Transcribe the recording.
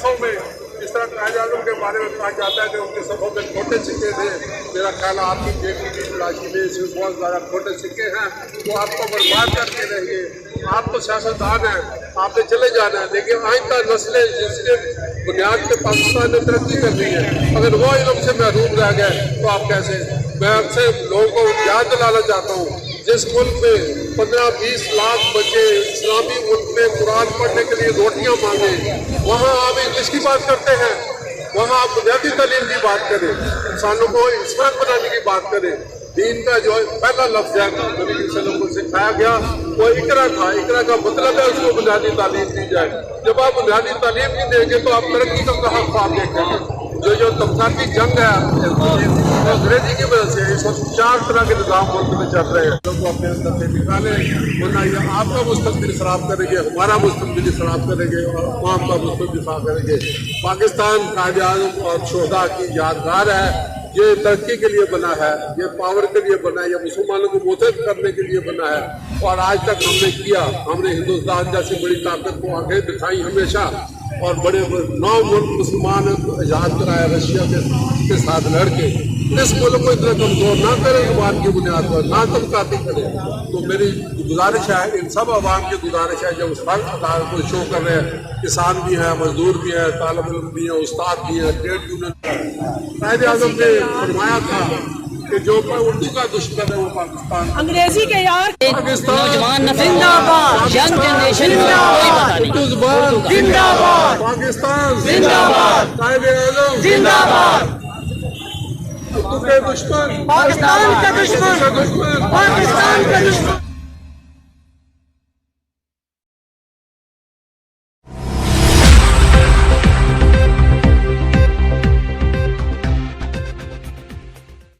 صفوں میں جس طرح قائد اعظم کے بارے میں کہا جاتا ہے کہ ان کے صفوں میں چھوٹے سکے تھے، میرا خیال ہے آپ کی بیٹی کی تلاشی میں اس میں بہت زیادہ چھوٹے سکے ہیں، وہ آپ کو برباد کر کے رہیں گے۔ آپ تو سیاستدان ہیں، آپ نے چلے جانا ہے، لیکن آئندہ نسلیں جس کے بنیاد پہ پاکستان نے ترقی کرنی ہے، اگر وہ علم سے محروم رہ گئے تو آپ کیسے؟ میں آپ سے لوگوں کو یاد دلانا چاہتا ہوں، جس ملک میں 15-20 لاکھ بچے اسلامی ملک میں قرآن پڑھنے کے لیے روٹیاں مانگے، وہاں آپ انگلش کی بات کرتے ہیں، وہاں آپ بنیادی تعلیم کی بات کریں، انسانوں کو انسان بنانے کی بات کریں۔ دین کا جو پہلا لفظ ہے نبی صلی اللہ علیہ وسلم کو سکھایا گیا وہ اقرا تھا، اقرا کا مطلب ہے اس کو بنیادی تعلیم دی جائے۔ جب آپ بنیادی تعلیم نہیں دیں گے تو آپ ترقی کا کہاں خواب دیکھیں گے؟ جو طبقاتی جنگ ہے انگریزی کی وجہ سے اس وقت 4 طرح کے نظام ملک میں چل رہے ہیں، لوگ کو اپنے اندر سے نکالیں، ورنہ یہ آپ کا مستقبل خراب کریں گے، ہمارا مستقبل خراب کریں گے اور عوام کا مستقبل خراب کریں گے۔ پاکستان قائد اعظم اور شہداء کی یادگار ہے، یہ ترقی کے لیے بنا ہے، یہ پاور کے لیے بنا ہے، یہ مسلمانوں کو متحد کرنے کے لیے بنا ہے، اور آج تک ہم نے کیا۔ ہم نے ہندوستان جیسی بڑی طاقت کو آگے دکھائی ہمیشہ، اور بڑے 9 ملک مسلمان آزاد کرایا رشیا کے ساتھ لڑ کے۔ اس ملک کو اتنا کمزور نہ کریں زبان کی بنیاد پر، نہ طبقاتی کریں۔ تو میری گزارش ہے، ان سب عوام کی گزارش ہے جو اس عدالت کو شو کر رہے ہیں، کسان بھی ہیں، مزدور بھی ہیں، طالب علم بھی ہیں، استاد بھی ہیں، ٹریڈ یونین۔ قائد اعظم نے فرمایا تھا کہ جو اردو کا دشمن ہے وہ پاکستان، انگریزی کے یار نوجوان نسل زندہ باد، ینگ جنریشن کوئی پتہ نہیں، اردو زبان زندہ باد، پاکستان زندہ باد، قائد اعظم زندہ باد، اردو کے دشمن، پاکستان کا دشمن، پاکستان کا دشمن۔